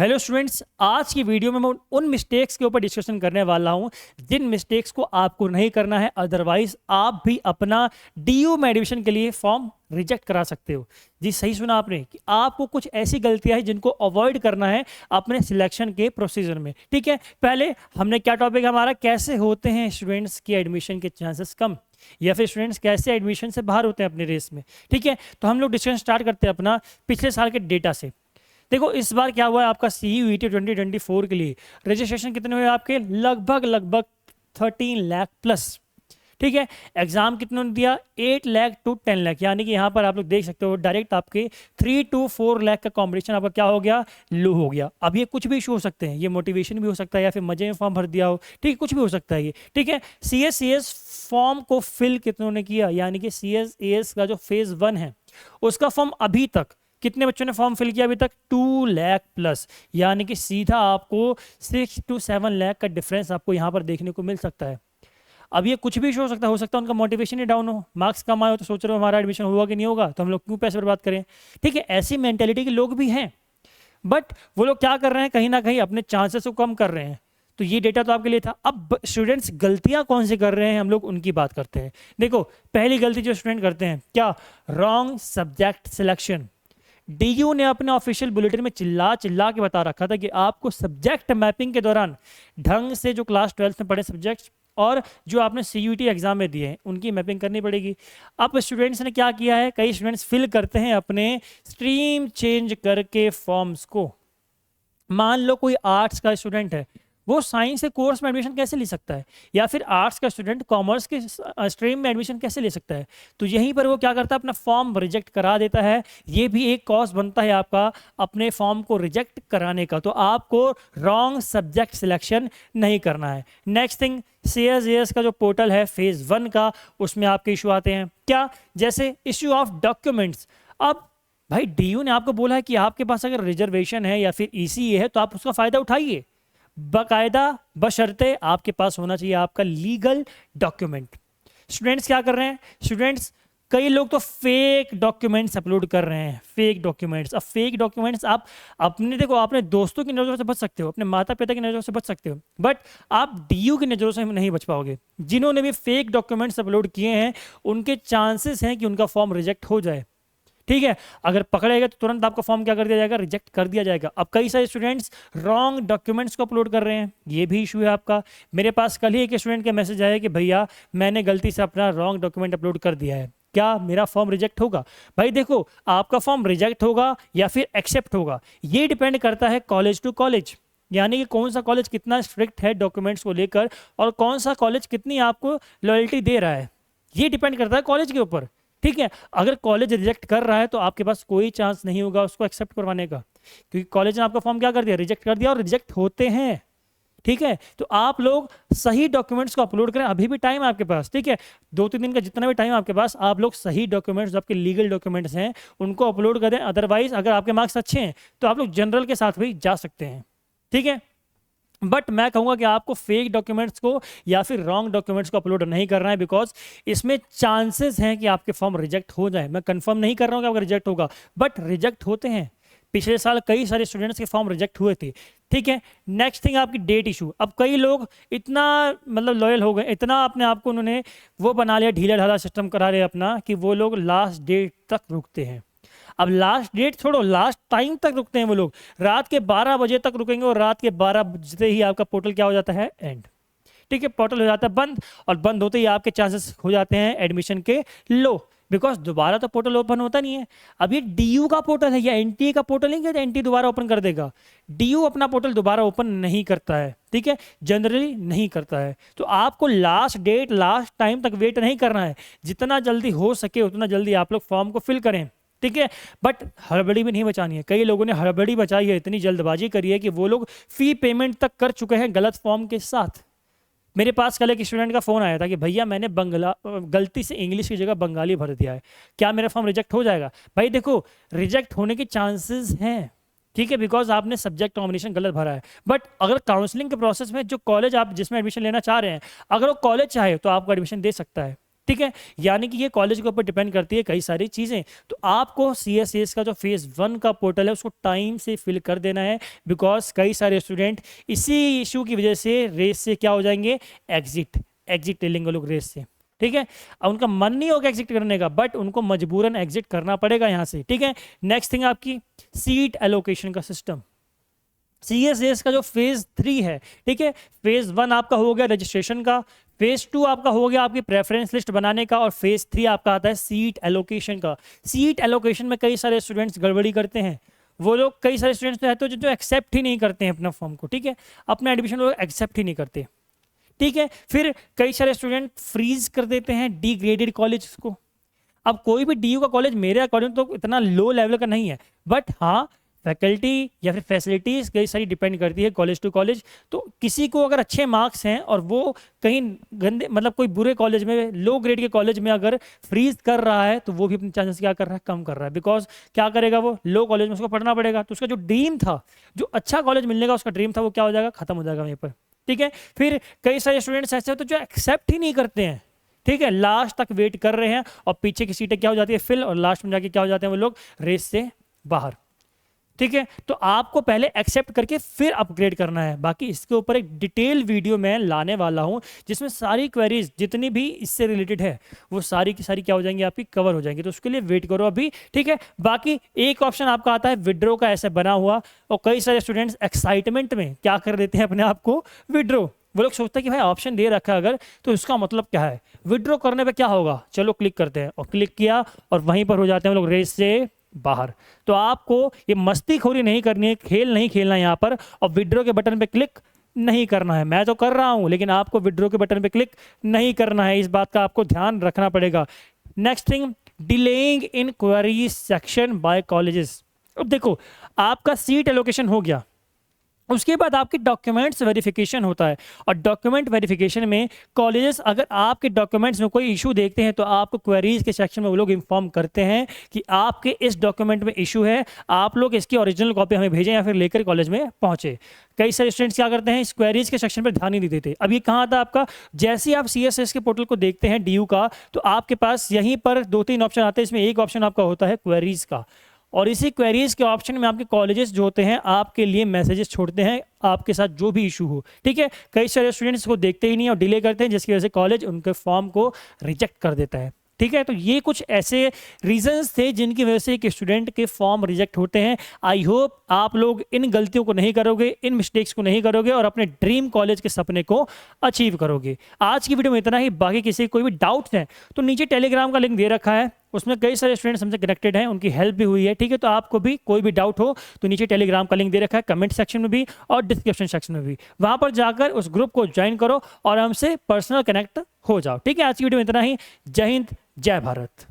Hello students, आज की video में मैं उन मिस्टेक्स के ऊपर डिस्कशन करने वाला हूं जिन मिस्टेक्स को आपको नहीं करना है, अदरवाइज आप भी अपना डीयू में एडमिशन के लिए फॉर्म रिजेक्ट करा सकते हो। जी सही सुना आपने कि आपको कुछ ऐसी गलतियां हैं जिनको अवॉइड करना है अपने सिलेक्शन के प्रोसीजर में। ठीक है, पहले हमने क्या टॉपिक हमारा, कैसे होते हैं स्टूडेंट्स की एडमिशन के चांसेस कम, या फिर स्टूडेंट्स कैसे एडमिशन से बाहर होते हैं अपने रेस में। ठीक है, तो हम लोग डिस्कशन स्टार्ट करते हैं अपना पिछले साल के डेटा से। देखो इस बार क्या हुआ है, आपका CUET 2024 के लिए रजिस्ट्रेशन कितने हुए आपके, लगभग 13 लाख प्लस। ठीक है, एग्जाम कितने ने दिया, 8 लाख टू 10 लाख, यानी कि यहाँ पर आप लोग देख सकते हो डायरेक्ट आपके 3 to 4 लाख का कॉम्पिटिशन आपका क्या हो गया, लो हो गया। अब ये कुछ भी इशू हो सकते हैं, ये मोटिवेशन भी हो सकता है या फिर मजे में फॉर्म भर दिया हो, ठीक है, कुछ भी हो सकता है ये। ठीक है, CS फॉर्म को फिल कितनों ने किया, यानी कि CS का जो फेज 1 है उसका फॉर्म अभी तक कितने बच्चों ने फॉर्म फिल किया अभी तक, 2 लाख प्लस, यानी कि सीधा आपको 6 to 7 लाख का डिफरेंस आपको यहाँ पर देखने को मिल सकता है। अब ये कुछ भी हो सकता है, उनका मोटिवेशन ही डाउन हो, मार्क्स कम आए हो तो सोच रहे हो हमारा एडमिशन होगा कि नहीं होगा, तो हम लोग क्यों पैसे बर्बाद करें। ठीक है, ऐसी मेंटेलिटी के लोग भी हैं, बट वो लोग क्या कर रहे हैं, कहीं ना कहीं अपने चांसेस को कम कर रहे हैं। तो ये डेटा तो आपके लिए था। अब स्टूडेंट्स गलतियां कौन सी कर रहे हैं, हम लोग उनकी बात करते हैं। देखो पहली गलती जो स्टूडेंट करते हैं, क्या, रॉन्ग सब्जेक्ट सिलेक्शन। डीयू ने अपने ऑफिशियल बुलेटिन में चिल्ला चिल्ला के बता रखा था कि आपको सब्जेक्ट मैपिंग के दौरान ढंग से जो क्लास 12th में पढ़े सब्जेक्ट्स और जो आपने CUET एग्जाम में दिए हैं उनकी मैपिंग करनी पड़ेगी। अब स्टूडेंट्स ने क्या किया है, कई स्टूडेंट्स फिल करते हैं अपने स्ट्रीम चेंज करके फॉर्म्स को। मान लो कोई आर्ट्स का स्टूडेंट है, वो साइंस के कोर्स में एडमिशन कैसे ले सकता है, या फिर आर्ट्स का स्टूडेंट कॉमर्स के स्ट्रीम में एडमिशन कैसे ले सकता है। तो यहीं पर वो क्या करता है, अपना फॉर्म रिजेक्ट करा देता है। ये भी एक कॉज बनता है आपका अपने फॉर्म को रिजेक्ट कराने का। तो आपको रॉन्ग सब्जेक्ट सिलेक्शन नहीं करना है। नेक्स्ट थिंग, CSAS का जो पोर्टल है फेज 1 का, उसमें आपके इशू आते हैं क्या, जैसे इश्यू ऑफ डॉक्यूमेंट्स। अब भाई डीयू ने आपको बोला है कि आपके पास अगर रिजर्वेशन है या फिर ECA है तो आप उसका फायदा उठाइए, बाकायदा बशर्ते आपके पास होना चाहिए आपका लीगल डॉक्यूमेंट। स्टूडेंट्स क्या कर रहे हैं, स्टूडेंट्स कई लोग तो फेक डॉक्यूमेंट्स अपलोड कर रहे हैं, फेक डॉक्यूमेंट्स। अब फेक डॉक्यूमेंट्स आप अपने, देखो अपने दोस्तों की नज़रों से बच सकते हो, अपने माता पिता की नज़रों से बच सकते हो, बट आप डीयू की नज़रों से नहीं बच पाओगे। जिन्होंने भी फेक डॉक्यूमेंट्स अपलोड किए हैं उनके चांसेस हैं कि उनका फॉर्म रिजेक्ट हो जाए। ठीक है, अगर पकड़ेगा तो तुरंत आपका फॉर्म क्या कर दिया जाएगा, रिजेक्ट कर दिया जाएगा। अब कई सारे स्टूडेंट्स रॉन्ग डॉक्यूमेंट्स को अपलोड कर रहे हैं, ये भी इशू है आपका। मेरे पास कल ही एक स्टूडेंट का मैसेज आया कि भैया मैंने गलती से अपना रॉन्ग डॉक्यूमेंट अपलोड कर दिया है, क्या मेरा फॉर्म रिजेक्ट होगा। भाई देखो, आपका फॉर्म रिजेक्ट होगा या फिर एक्सेप्ट होगा, ये डिपेंड करता है कॉलेज टू कॉलेज, यानी कि कौन सा कॉलेज कितना स्ट्रिक्ट है डॉक्यूमेंट्स को लेकर और कौन सा कॉलेज कितनी आपको लॉयल्टी दे रहा है, ये डिपेंड करता है कॉलेज के ऊपर। ठीक है, अगर कॉलेज रिजेक्ट कर रहा है तो आपके पास कोई चांस नहीं होगा उसको एक्सेप्ट करवाने का, क्योंकि कॉलेज ने आपका फॉर्म क्या कर दिया, रिजेक्ट कर दिया, और रिजेक्ट होते हैं। ठीक है, तो आप लोग सही डॉक्यूमेंट्स को अपलोड करें, अभी भी टाइम है आपके पास। ठीक है, 2-3 दिन का जितना भी टाइम आपके पास, आप लोग सही डॉक्यूमेंट्स जो आपके लीगल डॉक्यूमेंट्स हैं उनको अपलोड कर दें। अदरवाइज अगर आपके मार्क्स अच्छे हैं तो आप लोग जनरल के साथ भी जा सकते हैं। ठीक है, बट मैं कहूंगा कि आपको फेक डॉक्यूमेंट्स को या फिर रॉन्ग डॉक्यूमेंट्स को अपलोड नहीं करना है, बिकॉज इसमें चांसेस हैं कि आपके फॉर्म रिजेक्ट हो जाए। मैं कंफर्म नहीं कर रहा हूं कि आपका रिजेक्ट होगा, बट रिजेक्ट होते हैं। पिछले साल कई सारे स्टूडेंट्स के फॉर्म रिजेक्ट हुए थे। ठीक है, नेक्स्ट थिंग आपकी डेट इशू। अब कई लोग इतना मतलब लॉयल हो गए, इतना अपने आप को उन्होंने वो बना लिया, ढीला ढाला सिस्टम करा रहे अपना, कि वो लोग लास्ट डेट तक रुकते हैं। अब लास्ट डेट छोड़ो, लास्ट टाइम तक रुकते हैं वो लोग, रात के 12 बजे तक रुकेंगे, और रात के 12 बजते ही आपका पोर्टल क्या हो जाता है, एंड। ठीक है, पोर्टल हो जाता है बंद, और बंद होते ही आपके चांसेस हो जाते हैं एडमिशन के लो, बिकॉज दोबारा तो पोर्टल ओपन होता नहीं है। अब ये डीयू का पोर्टल है या NTA का पोर्टल है, क्या NTA दोबारा ओपन कर देगा, डीयू अपना पोर्टल दोबारा ओपन नहीं करता है। ठीक है, जनरली नहीं करता है। तो आपको लास्ट डेट, लास्ट टाइम तक वेट नहीं करना है, जितना जल्दी हो सके उतना जल्दी आप लोग फॉर्म को फिल करें। ठीक है, बट हड़बड़ी भी नहीं बचानी है। कई लोगों ने हड़बड़ी बचाई है, इतनी जल्दबाजी करी है कि वो लोग फी पेमेंट तक कर चुके हैं गलत फॉर्म के साथ। मेरे पास कल एक स्टूडेंट का फ़ोन आया था कि भैया मैंने गलती से इंग्लिश की जगह बंगाली भर दिया है, क्या मेरा फॉर्म रिजेक्ट हो जाएगा। भाई देखो, रिजेक्ट होने के चांसेस हैं, ठीक है, बिकॉज आपने सब्जेक्ट कॉम्बिनेशन गलत भरा है। बट अगर काउंसलिंग के प्रोसेस में जो कॉलेज आप जिसमें एडमिशन लेना चाह रहे हैं, अगर वो कॉलेज चाहे तो आपको एडमिशन दे सकता है। ठीक है, यानी कि ये कॉलेज के ऊपर डिपेंड करती है कई सारी चीज़ें। तो आपको CSS का जो फेज़ 1 का पोर्टल है उसको टाइम से फिल कर देना है, बिकॉज कई सारे स्टूडेंट इसी इशू की वजह से रेस से क्या हो जाएंगे, एग्जिट ले लेंगे लोग रेस से। ठीक है, अब उनका मन नहीं होगा एग्जिट करने का, बट उनको मजबूरन एग्जिट करना पड़ेगा यहाँ से। ठीक है, नेक्स्ट थिंग आपकी सीट एलोकेशन का सिस्टम। CSS का जो फेज़ 3 है, ठीक है, फेज़ 1 आपका हो गया रजिस्ट्रेशन का, फेज़ 2 आपका हो गया आपकी प्रेफरेंस लिस्ट बनाने का, और फेज़ 3 आपका आता है सीट एलोकेशन का। सीट एलोकेशन में कई सारे स्टूडेंट्स गड़बड़ी करते हैं। वो लोग, कई सारे स्टूडेंट्स तो है तो जो एक्सेप्ट ही नहीं करते हैं अपना फॉर्म को। ठीक है, अपना एडमिशन लोग एक्सेप्ट ही नहीं करते। ठीक है, फिर कई सारे स्टूडेंट फ्रीज कर देते हैं डिग्रेडेड कॉलेज को। अब कोई भी DU का कॉलेज मेरे अकॉर्डिंग तो इतना लो लेवल का नहीं है, बट हाँ फैकल्टी या फिर फैसिलिटीज कई सारी डिपेंड करती है कॉलेज टू कॉलेज। तो किसी को अगर अच्छे मार्क्स हैं और वो कहीं गंदे, मतलब कोई बुरे कॉलेज में, लो ग्रेड के कॉलेज में अगर फ्रीज कर रहा है, तो वो भी अपने चांसेस क्या कर रहा है, कम कर रहा है। बिकॉज क्या करेगा, वो लो कॉलेज में उसको पढ़ना पड़ेगा, तो उसका जो ड्रीम था, जो अच्छा कॉलेज मिलने का उसका ड्रीम था, वो क्या हो जाएगा, खत्म हो जाएगा वहीं पर। ठीक है, फिर कई सारे स्टूडेंट्स ऐसे होते हैं जो एक्सेप्ट ही नहीं करते हैं। ठीक है, लास्ट तक वेट कर रहे हैं और पीछे की सीटें क्या हो जाती है, फिल, और लास्ट में जाके क्या हो जाते हैं वो लोग, रेस से बाहर। ठीक है, तो आपको पहले एक्सेप्ट करके फिर अपग्रेड करना है। बाकी इसके ऊपर एक डिटेल वीडियो मैं लाने वाला हूं, जिसमें सारी क्वेरीज जितनी भी इससे रिलेटेड है वो सारी की सारी क्या हो जाएंगी, आपकी कवर हो जाएंगी। तो उसके लिए वेट करो अभी। ठीक है, बाकी एक ऑप्शन आपका आता है विड्रॉ का, ऐसे बना हुआ, और कई सारे स्टूडेंट्स एक्साइटमेंट में क्या कर देते हैं, अपने आप को विड्रॉ। वो लोग सोचते हैं कि भाई ऑप्शन दे रखा है अगर, तो इसका मतलब क्या है, विड्रॉ करने पे क्या होगा, चलो क्लिक करते हैं, और क्लिक किया और वहीं पर हो जाते हैं वो लोग रेस से बाहर। तो आपको ये मस्तीखोरी नहीं करनी है, खेल नहीं खेलना है यहाँ पर, और विड्रॉ के बटन पे क्लिक नहीं करना है। मैं तो कर रहा हूँ, लेकिन आपको विड्रॉ के बटन पे क्लिक नहीं करना है, इस बात का आपको ध्यान रखना पड़ेगा। Next thing, delaying in query section by colleges. अब देखो, आपका सीट एलोकेशन हो गया, उसके बाद आपके डॉक्यूमेंट्स वेरिफिकेशन होता है, और डॉक्यूमेंट वेरिफिकेशन में कॉलेजेस अगर आपके डॉक्यूमेंट्स में कोई इशू देखते हैं, तो आपको क्वेरीज के सेक्शन में वो लोग इन्फॉर्म करते हैं कि आपके इस डॉक्यूमेंट में इशू है, आप लोग इसकी ओरिजिनल कॉपी हमें भेजें या फिर लेकर कॉलेज में पहुंचे। कई सारे स्टूडेंट्स क्या करते हैं, इस क्वेरीज के सेक्शन पर ध्यान ही नहीं देते। अब ये कहाँ आता है आपका, जैसे ही आप CSS के पोर्टल को देखते हैं DU का, तो आपके पास यहीं पर 2-3 ऑप्शन आते हैं। इसमें एक ऑप्शन आपका होता है क्वेरीज का, और इसी क्वेरीज के ऑप्शन में आपके कॉलेजेस जो होते हैं आपके लिए मैसेजेस छोड़ते हैं, आपके साथ जो भी इशू हो। ठीक है, कई सारे स्टूडेंट्स को देखते ही नहीं और डिले करते हैं, जिसकी वजह से कॉलेज उनके फॉर्म को रिजेक्ट कर देता है। ठीक है, तो ये कुछ ऐसे रीजंस थे जिनकी वजह से एक स्टूडेंट के फॉर्म रिजेक्ट होते हैं। आई होप आप लोग इन गलतियों को नहीं करोगे, इन मिस्टेक्स को नहीं करोगे, और अपने ड्रीम कॉलेज के सपने को अचीव करोगे। आज की वीडियो में इतना ही। बाकी किसी कोई भी डाउट्स हैं तो नीचे टेलीग्राम का लिंक दे रखा है, उसमें कई सारे स्टूडेंट्स हमसे कनेक्टेड हैं, उनकी हेल्प भी हुई है। ठीक है, तो आपको भी कोई भी डाउट हो तो नीचे टेलीग्राम का लिंक दे रखा है, कमेंट सेक्शन में भी और डिस्क्रिप्शन सेक्शन में भी, वहां पर जाकर उस ग्रुप को ज्वाइन करो और हमसे पर्सनल कनेक्ट हो जाओ। ठीक है, आज की वीडियो में इतना ही। जय हिंद, जय भारत।